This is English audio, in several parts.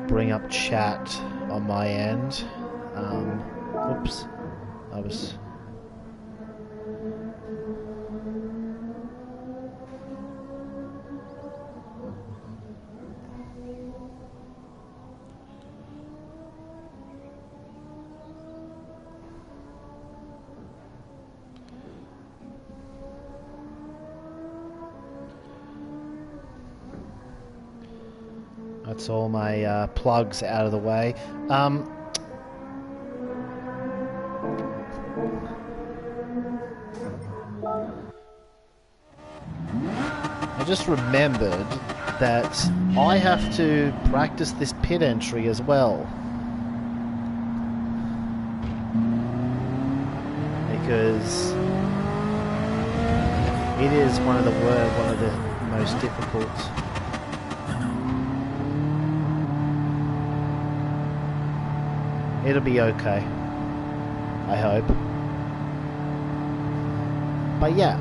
bring up chat on my end. Oops. I was... That's all my plugs out of the way. I just remembered that I have to practice this pit entry as well. Because it is one of the most difficult. It'll be okay, I hope. But yeah,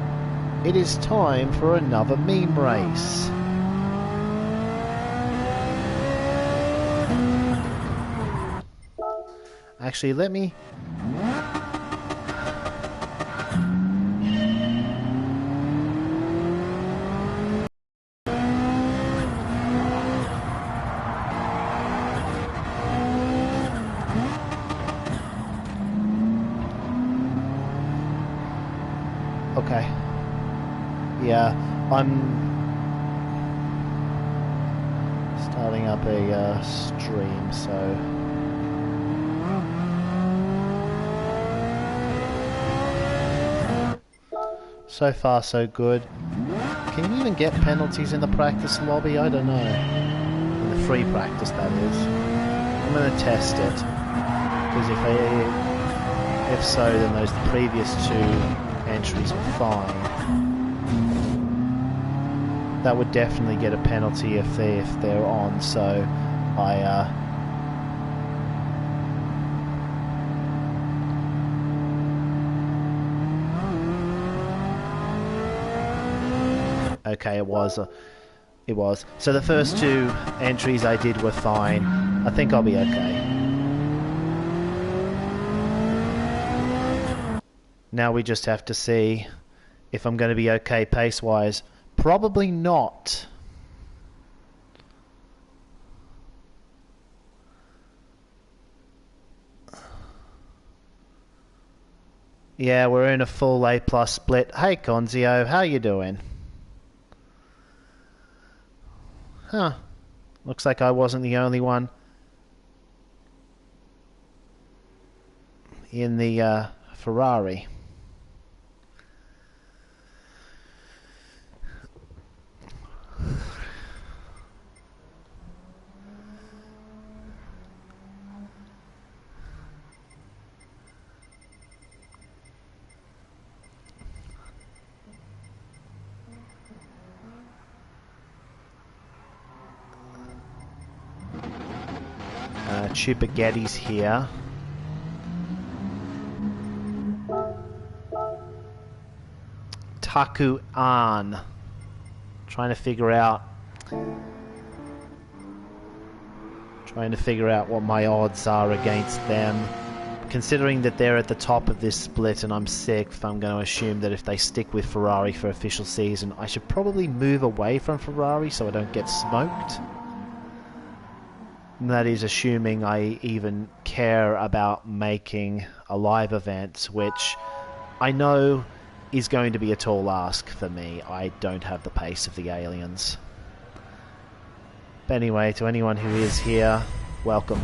it is time for another meme race. Actually, let me... Okay. Yeah, I'm starting up a stream, so... So far, so good. Can you even get penalties in the practice lobby? I don't know. In the free practice, that is. I'm going to test it. Because if so, then those previous two entries were fine. That would definitely get a penalty if they're on, so okay, it was. So the first two entries I did were fine. I think I'll be okay. Now we just have to see if I'm going to be okay pace-wise. Probably not. Yeah, we're in a full A+ split. Hey, Conzio, how you doing? Huh. Looks like I wasn't the only one in the Ferrari. Chupagetti's here. Taku An. Trying to figure out what my odds are against them. Considering that they're at the top of this split and I'm 6th, I'm going to assume that if they stick with Ferrari for official season, I should probably move away from Ferrari so I don't get smoked. And that is assuming I even care about making a live event, which I know is going to be a tall ask for me. I don't have the pace of the aliens. But anyway, to anyone who is here, welcome.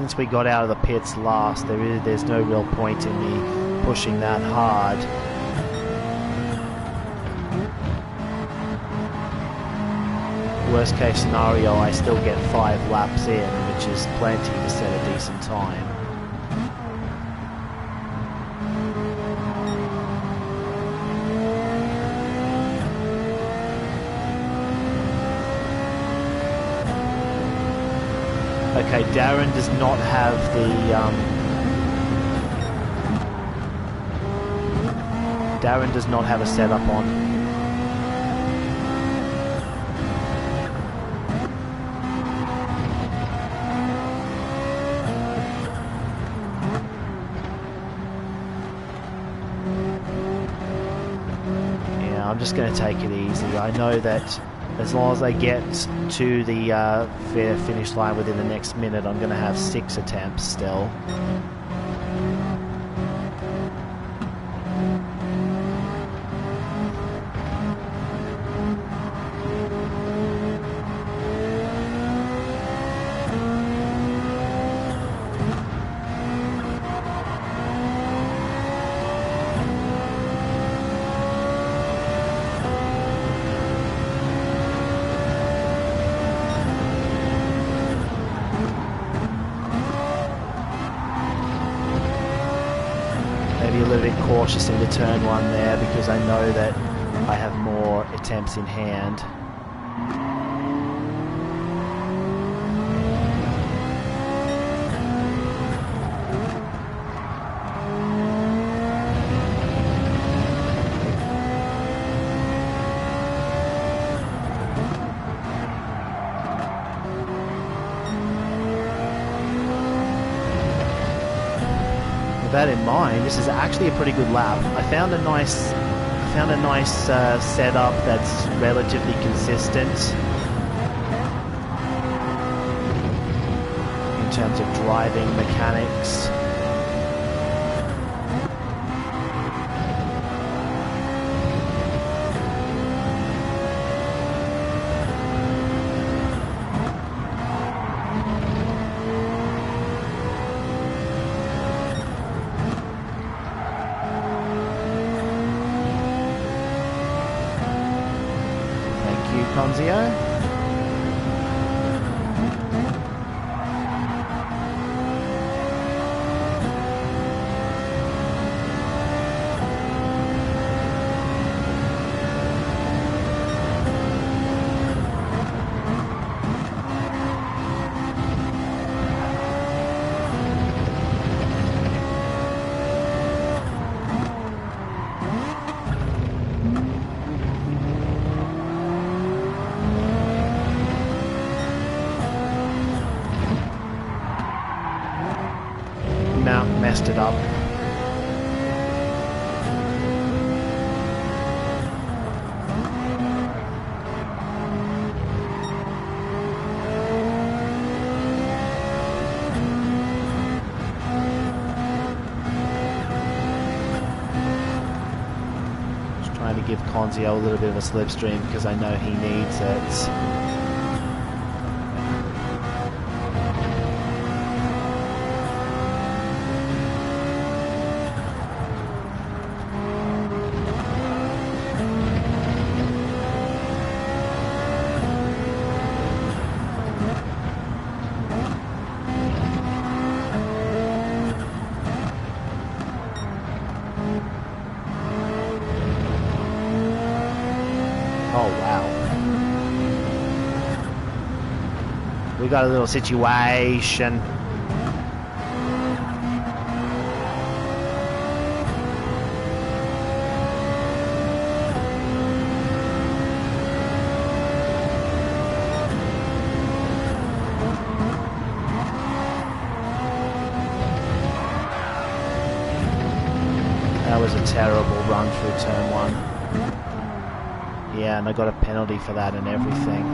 since we got out of the pits last, there's no real point in me pushing that hard. Worst case scenario, I still get 5 laps in, which is plenty to set a decent time. Okay, Darren does not have the Darren does not have a setup on. I'm just going to take it easy. I know that as long as I get to the fair finish line within the next minute, I'm going to have 6 attempts still. Maybe a little bit cautious into turn 1 there because I know that I have more attempts in hand. With that in mind, this is actually a pretty good lap. I found a nice setup that's relatively consistent in terms of driving mechanics. Conzio. Messed it up. Just trying to give Conzio a little bit of a slipstream because I know he needs it. Oh wow. We got a little situation. That was a terrible run through turn 1. Yeah, and I got a penalty for that and everything.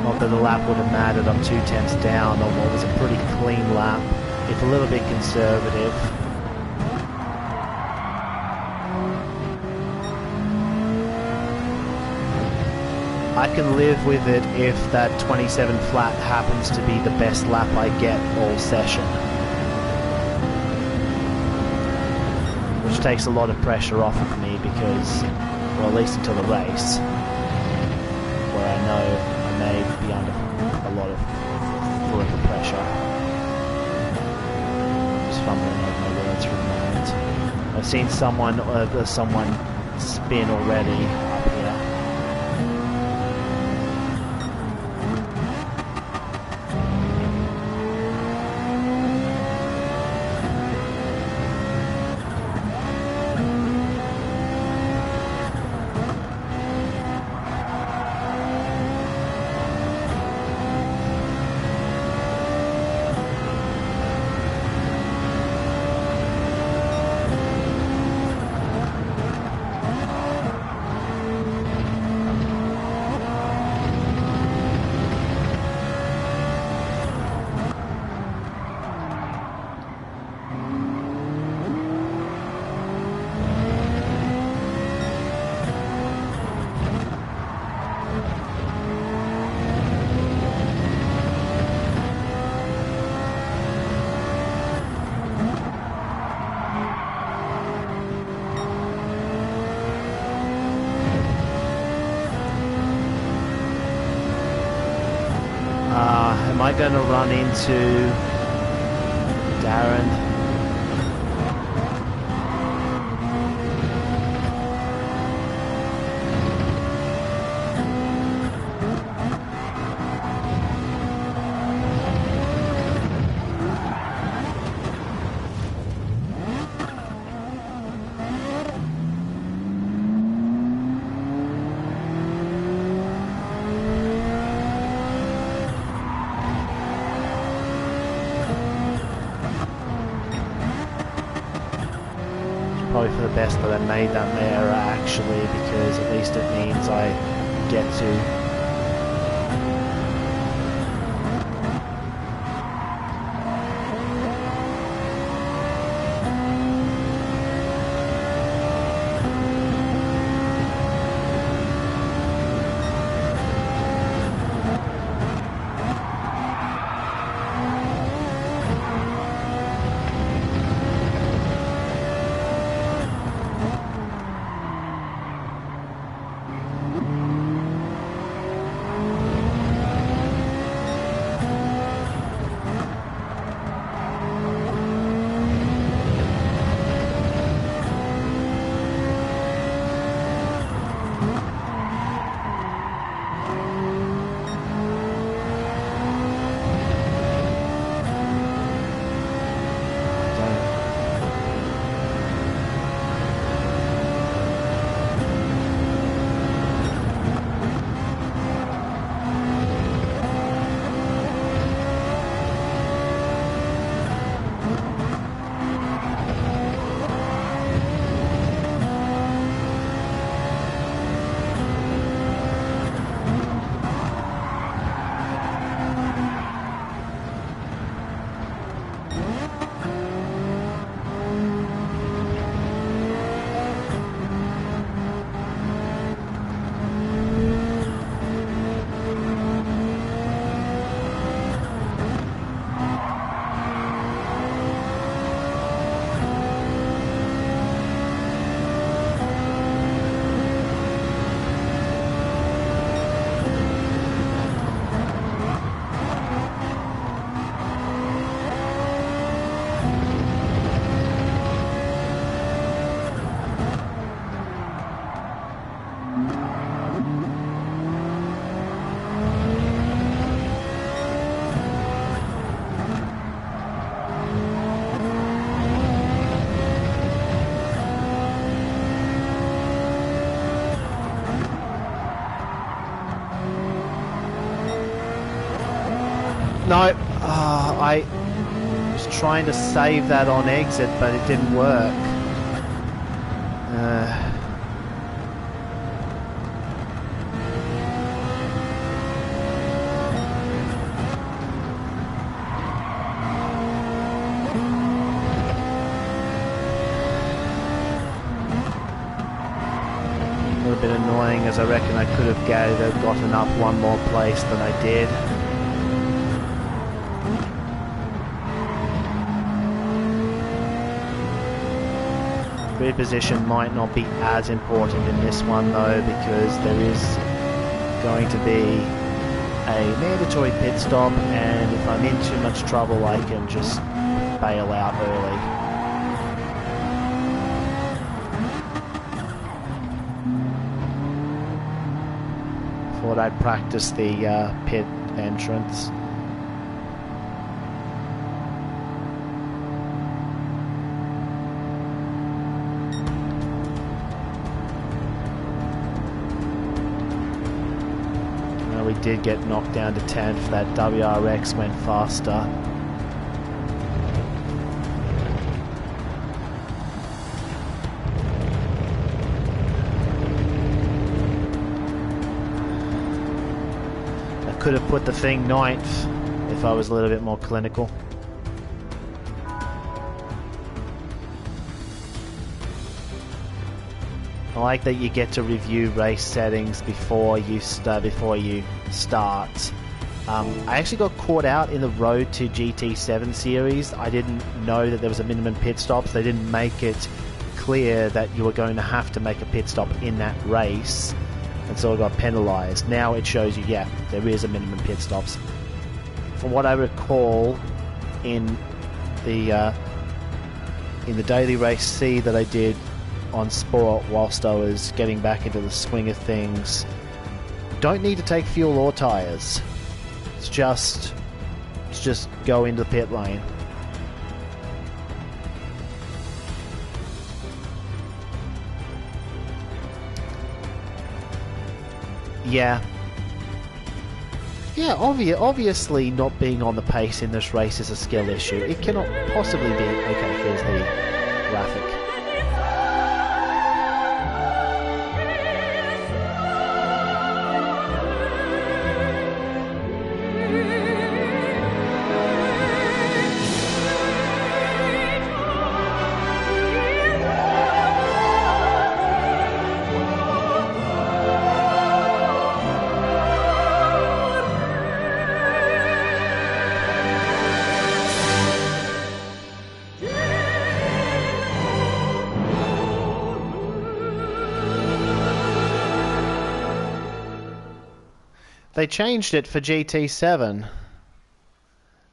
Not that the lap would have mattered, I'm 2 tenths down on what was a pretty clean lap, if a little bit conservative. I can live with it if that 27 flat happens to be the best lap I get all session. Which takes a lot of pressure off of me because, well, at least until the race, where I know I may be under a lot of vertical pressure. Just fumbling over my words for a moment. I've seen someone spin already up here. Am I going to run into Darren? Probably for the best that I made that error actually, because at least it means I get to No, I was trying to save that on exit, but it didn't work. bit annoying, as I reckon I could have gotten up one more place than I did. Grid position might not be as important in this one though, because there is going to be a mandatory pit stop, and if I'm in too much trouble I can just bail out early. Thought I'd practice the pit entrance. We did get knocked down to 10 for that WRX went faster. I could have put the thing 9th if I was a little bit more clinical. I like that you get to review race settings before you start. I actually got caught out in the Road to GT7 series. I didn't know that there was a minimum pit stop, so they didn't make it clear that you were going to have to make a pit stop in that race, and so I got penalised. Now it shows you, yeah, there is a minimum pit stops. From what I recall, in the daily race C that I did on Sport whilst I was getting back into the swing of things, don't need to take fuel or tyres. It's just go into the pit lane. Yeah, obviously not being on the pace in this race is a skill issue. It cannot possibly be. Okay, here's the graphic. They changed it for GT7.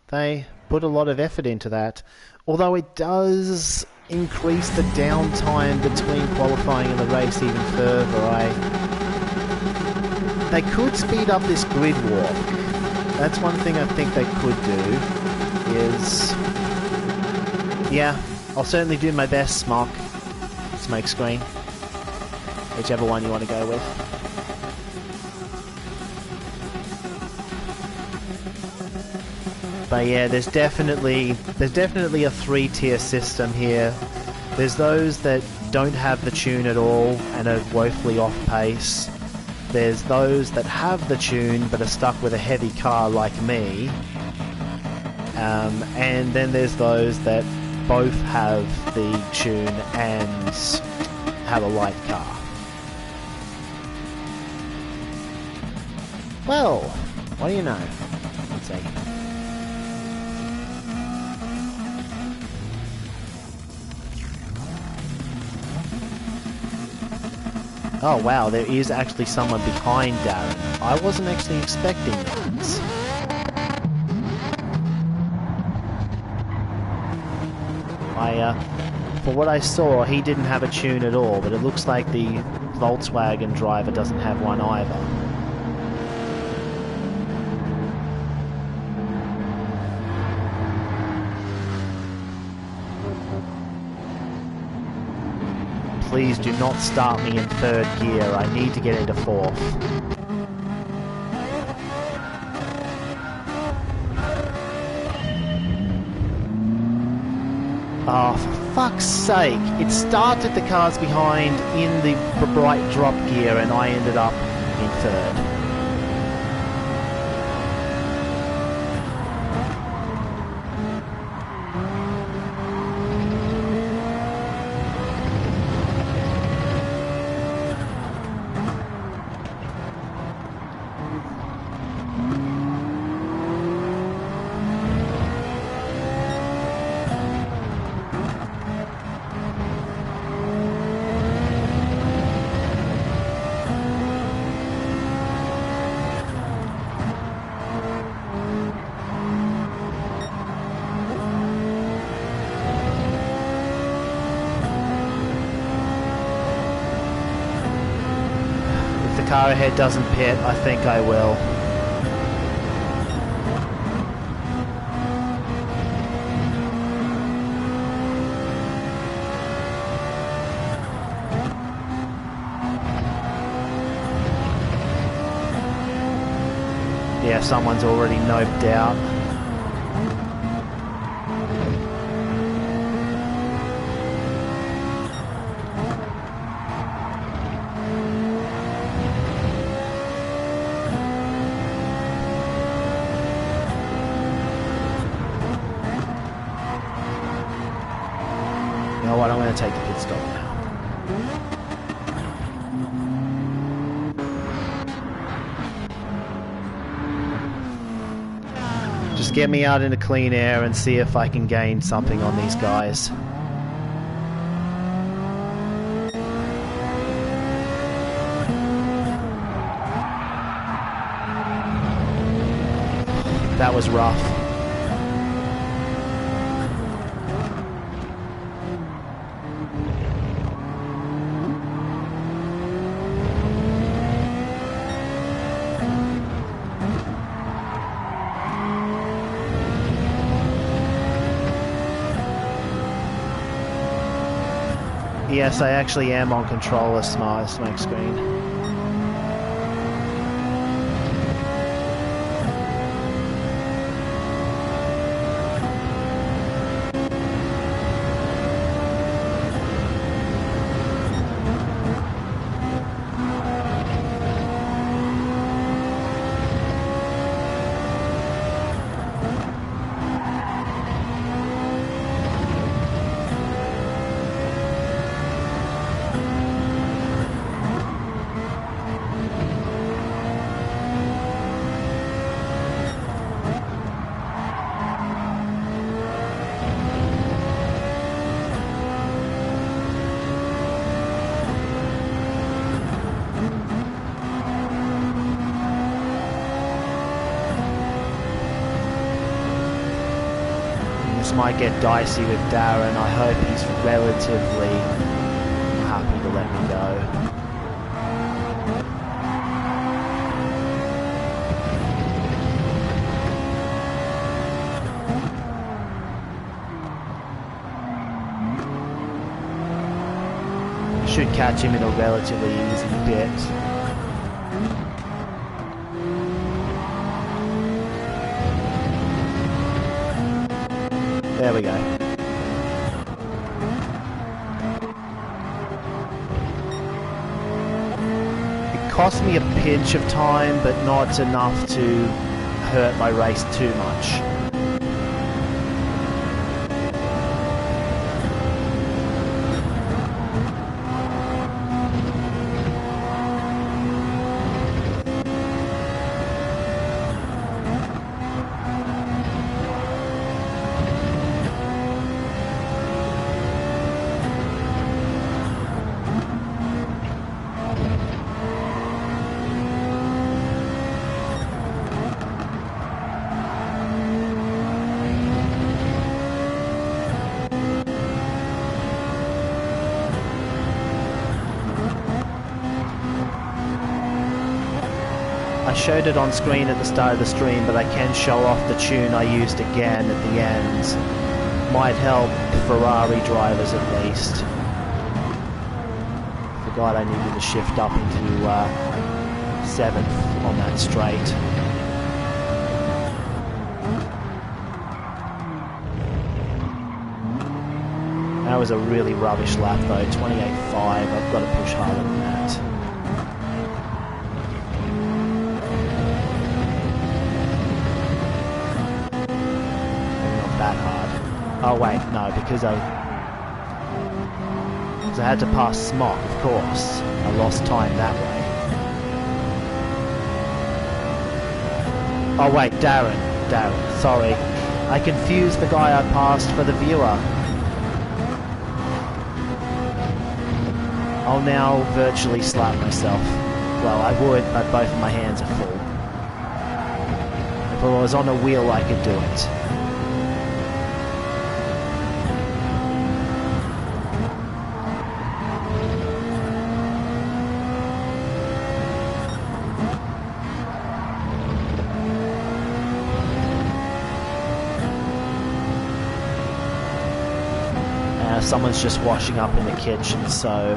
They put a lot of effort into that. Although it does increase the downtime between qualifying and the race even further. They could speed up this grid walk. That's one thing I think they could do. Yeah, I'll certainly do my best, Smoke Screen. Whichever one you want to go with. But yeah, there's definitely a 3-tier system here. There's those that don't have the tune at all and are woefully off pace. There's those that have the tune but are stuck with a heavy car like me. And then there's those that both have the tune and have a light car. Well, what do you know? Let's see. Oh wow, there is actually someone behind Darren. I wasn't actually expecting that. For what I saw, he didn't have a tune at all, but it looks like the Volkswagen driver doesn't have one either. Please do not start me in 3rd gear. I need to get into 4th. Oh, for fuck's sake. It started the cars behind in the bright drop gear and I ended up in 3rd. car ahead doesn't pit, I think I will. Yeah, someone's already noped out. You know what, I'm going to take the pit stop now. Just get me out into clean air and see if I can gain something on these guys. That was rough. Yes, I actually am on controller smoke screen. This might get dicey with Darren. I hope he's relatively happy to let me go. Should catch him in a relatively easy bit. There we go. It cost me a pinch of time, but not enough to hurt my race too much. I showed it on screen at the start of the stream, but I can show off the tune I used again at the end. Might help Ferrari drivers at least. Forgot I needed to shift up into 7th on that straight. That was a really rubbish lap though, 28.5. I've got to push harder than that. That hard. Oh wait, no, because I had to pass Smock, of course. I lost time that way. Oh wait, Darren, sorry. I confused the guy I passed for the viewer. I'll now virtually slap myself. Well, I would, but both of my hands are full. If I was on a wheel, I could do it. Someone's just washing up in the kitchen, so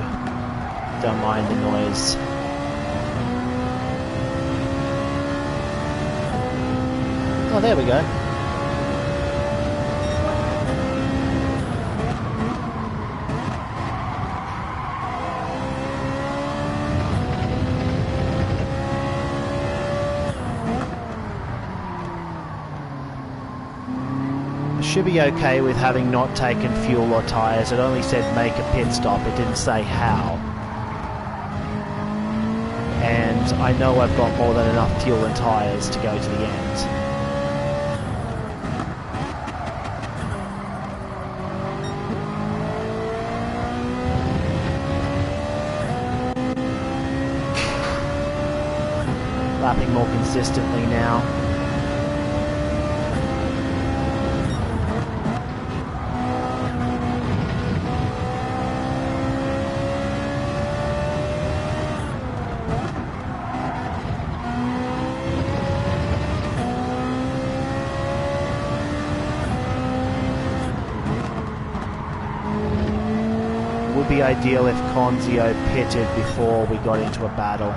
don't mind the noise. Oh, there we go. Should be okay with having not taken fuel or tyres. It only said make a pit stop, it didn't say how. And I know I've got more than enough fuel and tyres to go to the end. Lapping more consistently now. Would be ideal if Conzio pitted before we got into a battle.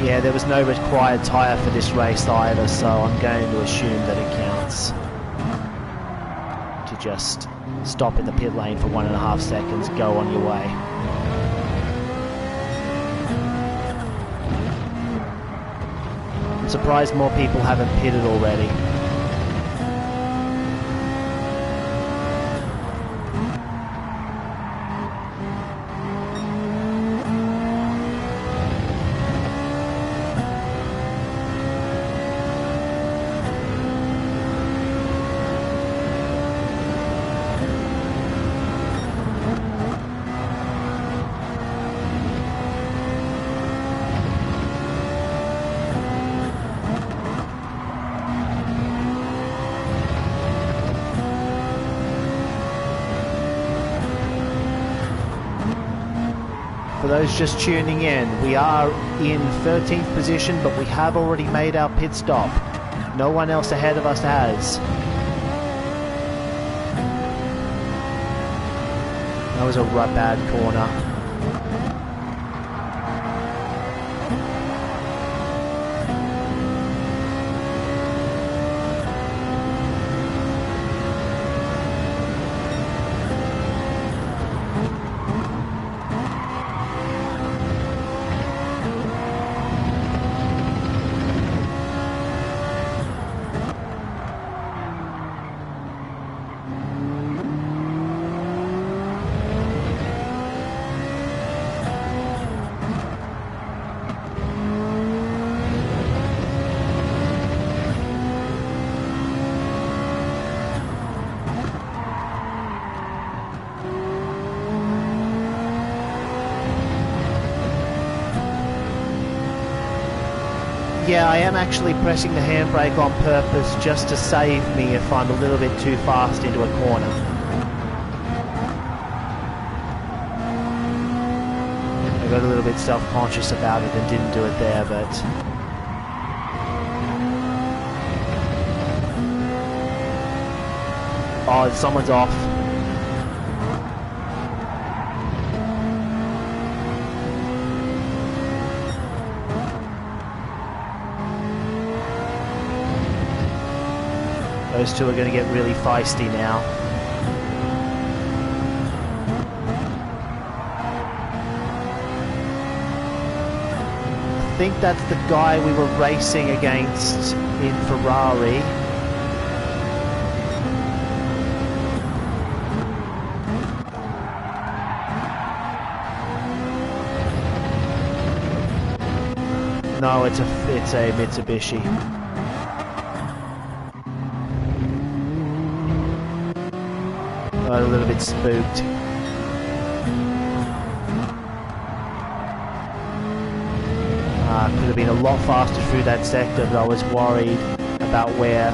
Yeah, there was no required tyre for this race either, so I'm going to assume that it counts. To just stop in the pit lane for 1.5 seconds, go on your way. I'm surprised more people haven't pitted already. For those just tuning in, we are in 13th position, but we have already made our pit stop. No one else ahead of us has. That was a bad corner. Yeah, I am actually pressing the handbrake on purpose just to save me if I'm a little bit too fast into a corner. I got a little bit self-conscious about it and didn't do it there, but... Oh, someone's off. Those two are going to get really feisty now. I think that's the guy we were racing against in Ferrari. No, it's a Mitsubishi. A little bit spooked. Could have been a lot faster through that sector, but I was worried about where.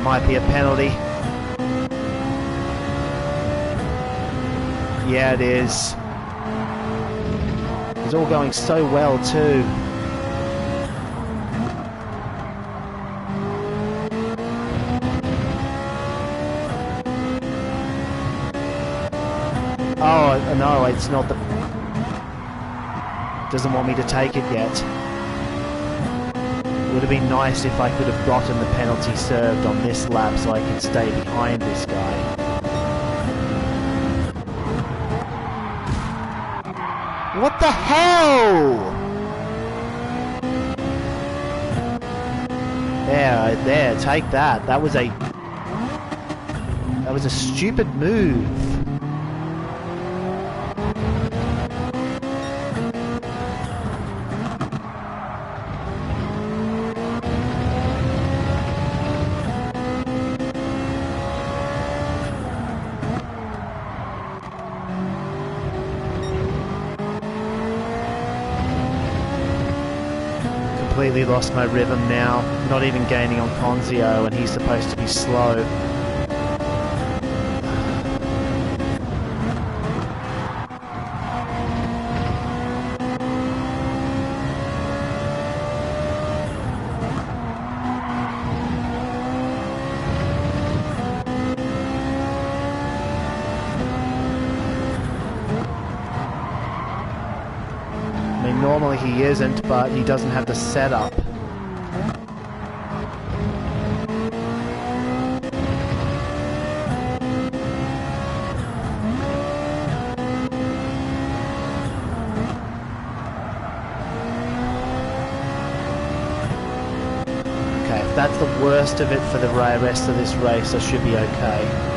Might be a penalty. Yeah, it is. It's all going so well too. Oh no, it's not the... Doesn't want me to take it yet. Would have been nice if I could have gotten the penalty served on this lap so I could stay behind this guy. What the hell? There, take that. That was a stupid move. Completely lost my rhythm now, not even gaining on Conzio, and he's supposed to be slow. Normally he isn't, but he doesn't have the setup. Okay, if that's the worst of it for the rest of this race, I should be okay.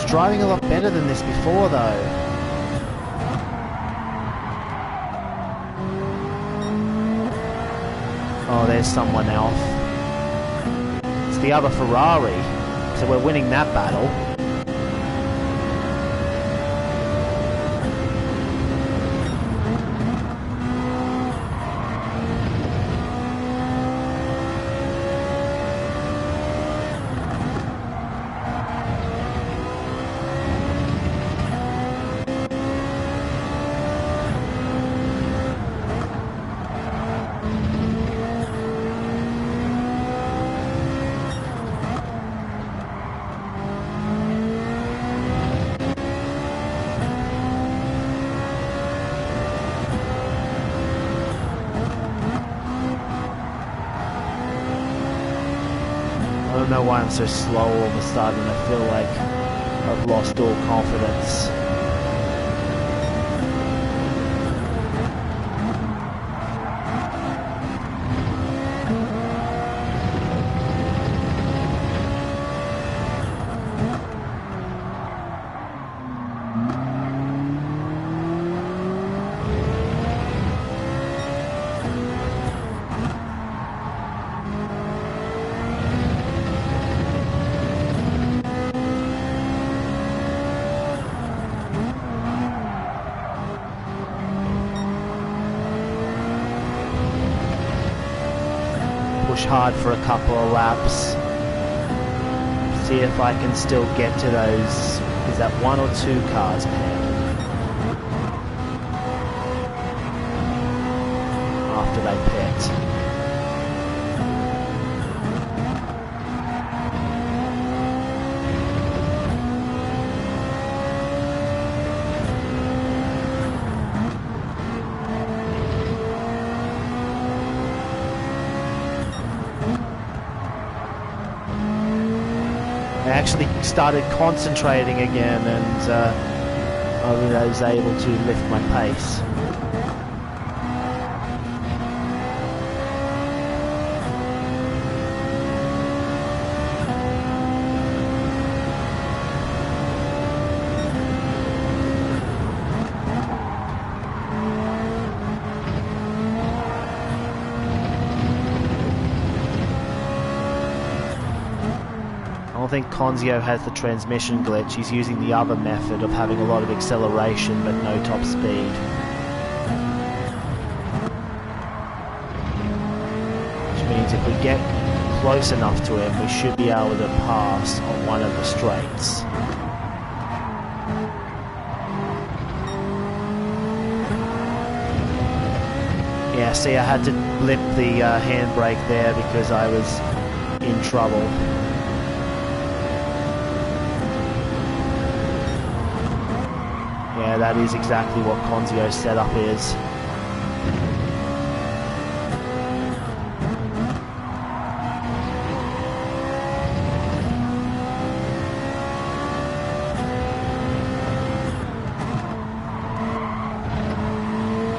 Driving a lot better than this before though. Oh, there's someone else. It's the other Ferrari. So we're winning that battle. I don't know why I'm so slow all of a sudden. I feel like I've lost all confidence. Push hard for a couple of laps. See if I can still get to those. Is that one or two cars ahead? After they pit. I actually started concentrating again, and I was able to lift my pace. I don't think Konzio has the transmission glitch. He's using the other method of having a lot of acceleration but no top speed. Which means if we get close enough to him, we should be able to pass on one of the straights. Yeah, see, I had to blip the handbrake there because I was in trouble. Yeah, that is exactly what Konzio's setup is.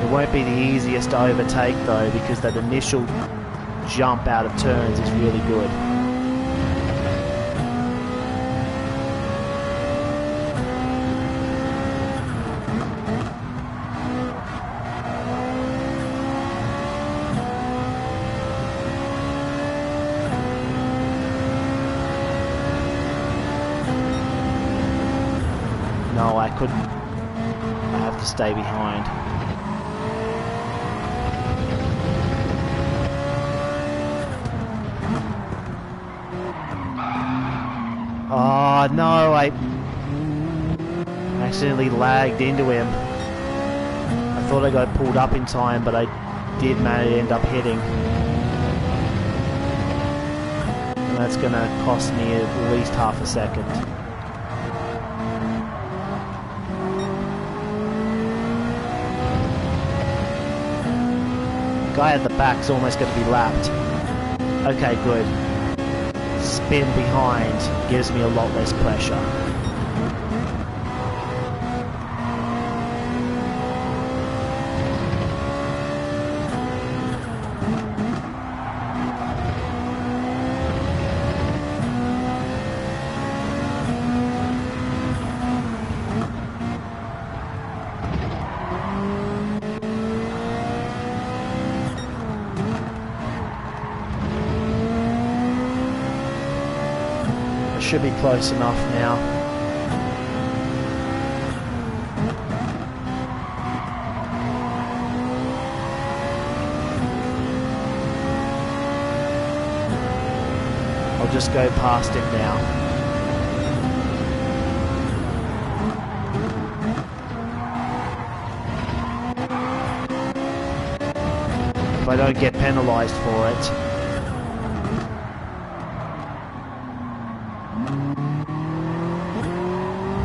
It won't be the easiest to overtake though, because that initial jump out of turns is really good. No, I couldn't. I have to stay behind. Oh no, I accidentally lagged into him. I thought I got pulled up in time, but I did end up hitting. And that's gonna cost me at least half a second. Guy at the back's almost going to be lapped. Okay, good. Spin behind gives me a lot less pressure. Should be close enough now. I'll just go past him now. If I don't get penalised for it.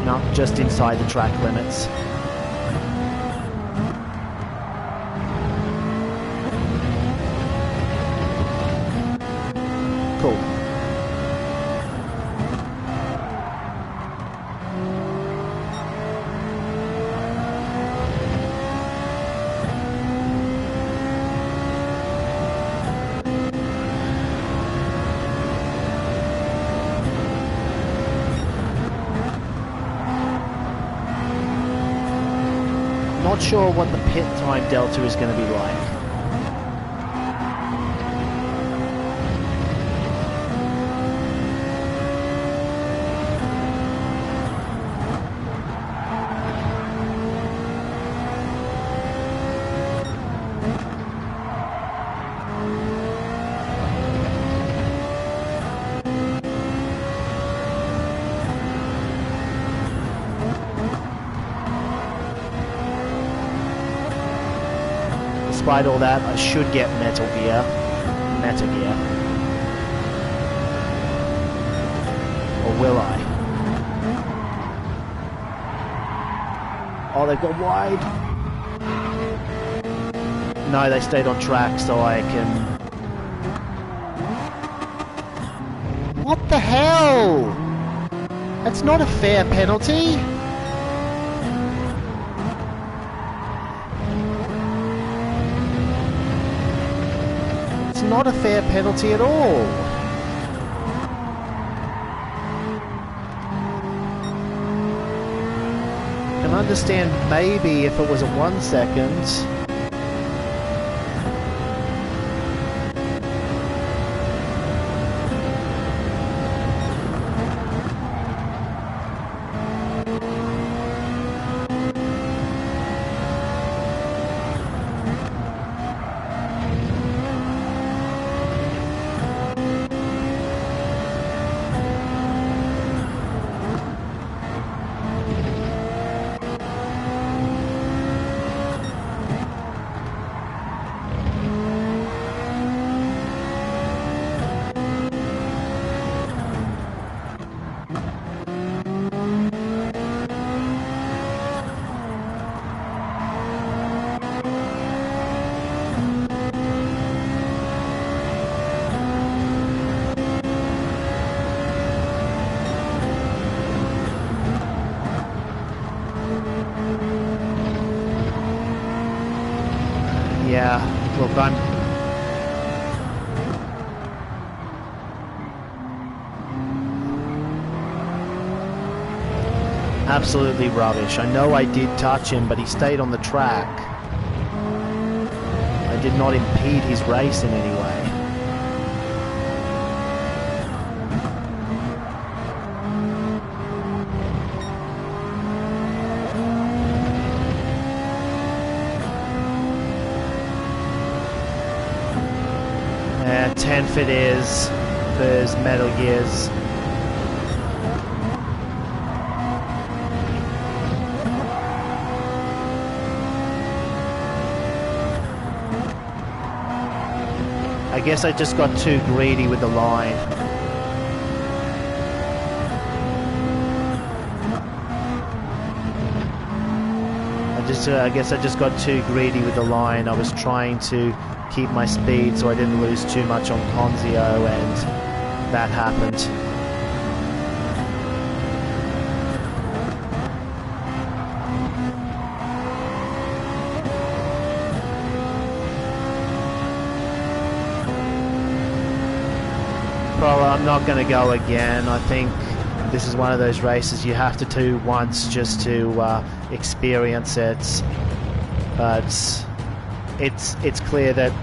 No, just inside the track limits. Cool. Not sure what the pit time delta is going to be like. Despite all that, I should get Metal Gear. Or will I? Oh, they've got wide. No, they stayed on track, so I can... What the hell? That's not a fair penalty. It's not a fair penalty at all. I can understand maybe if it was a 1 second. Yeah, look, I'm... absolutely rubbish. I know I did touch him, but he stayed on the track. I did not impede his race in any way. And 10th it is, there's Metal Gears. I guess I just got too greedy with the line. I guess I just got too greedy with the line. I was trying to keep my speed so I didn't lose too much on Conzio, and that happened. Probably I'm not going to go again. I think this is one of those races you have to do once just to experience it. But it's clear that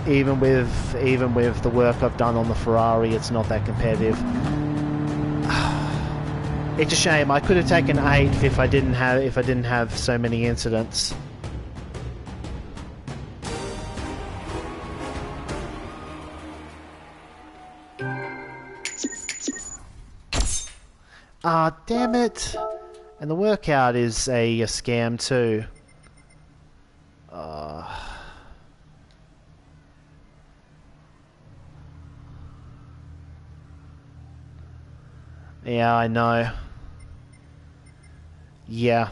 even with the work I've done on the Ferrari, it's not that competitive. It's a shame. I could have taken 8th if I didn't have so many incidents. Ah, damn it! And the workout is a scam too. Yeah, I know. Yeah.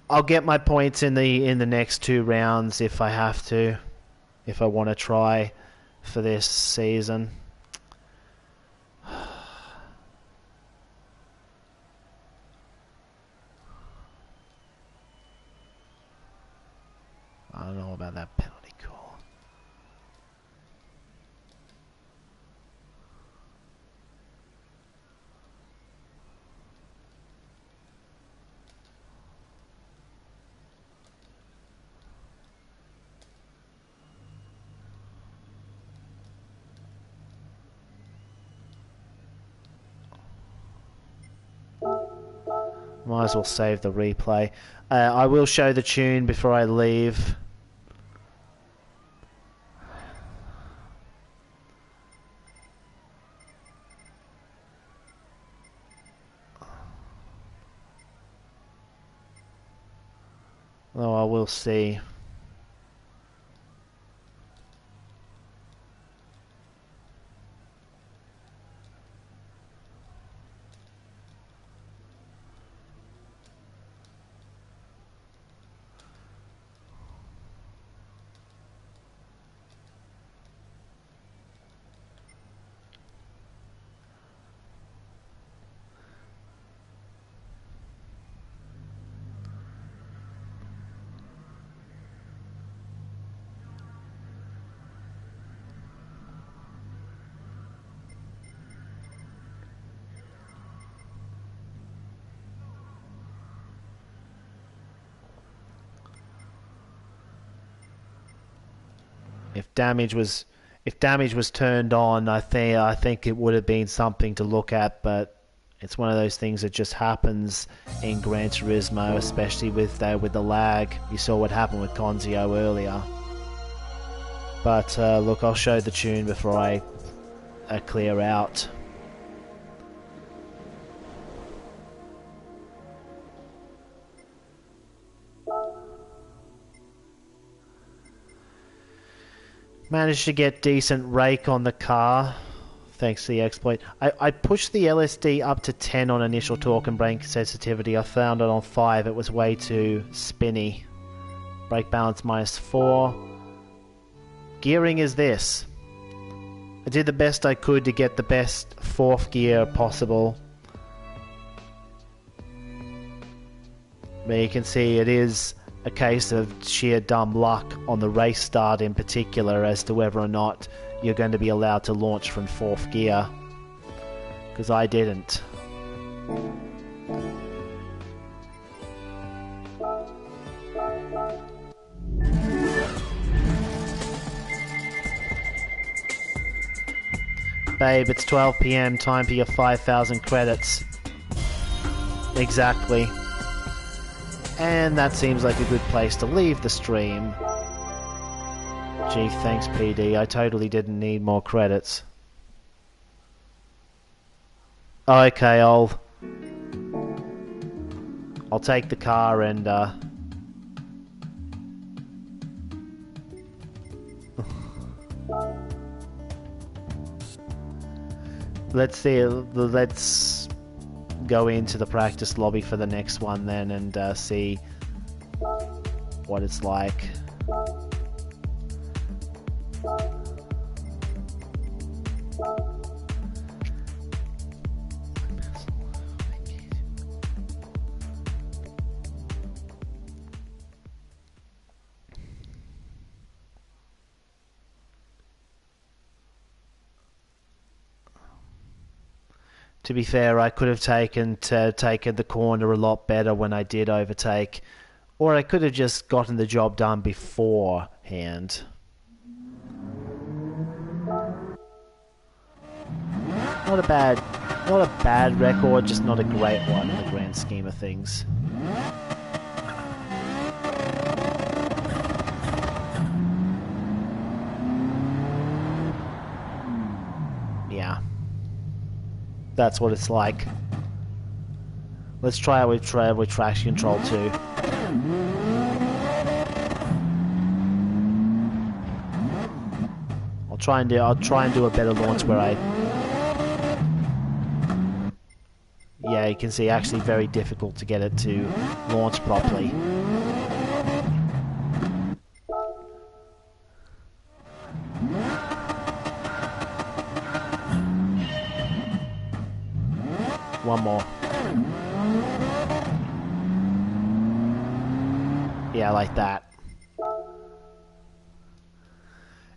I'll get my points in the next 2 rounds if I have to, if I want to try for this season. I don't know about that penalty call. Might as well save the replay. I will show the tune before I leave. Oh, I will see. If damage was turned on, I think it would have been something to look at, but it's one of those things that just happens in Gran Turismo, especially with the lag. You saw what happened with Conzio earlier. But look, I'll show the tune before I clear out. Managed to get decent rake on the car, thanks to the exploit. I pushed the LSD up to 10 on initial torque and brake sensitivity. I found it on 5, it was way too spinny. Brake balance -4. Gearing is this. I did the best I could to get the best 4th gear possible. But you can see it is a case of sheer dumb luck on the race start in particular as to whether or not you're going to be allowed to launch from 4th gear. Because I didn't. Babe, it's 12 PM, time for your 5,000 credits. Exactly. And that seems like a good place to leave the stream. Gee, thanks PD, I totally didn't need more credits. Okay, I'll take the car and let's go into the practice lobby for the next one then and see what it's like. To be fair, I could have taken the corner a lot better when I did overtake, or I could have just gotten the job done beforehand. Not a bad record, just not a great one in the grand scheme of things. Yeah. That's what it's like. Let's try it with traction control too. I'll try and do a better launch where I. Yeah, you can see actually very difficult to get it to launch properly. One more. Yeah, like that.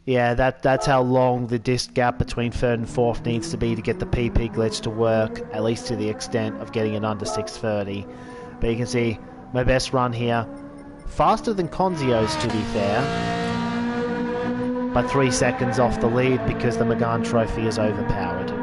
Yeah, that's how long the disc gap between 3rd and 4th needs to be to get the PP glitch to work, at least to the extent of getting it under 630. But you can see my best run here. Faster than Conzio's, to be fair. But 3 seconds off the lead because the Megane Trophy is overpowered.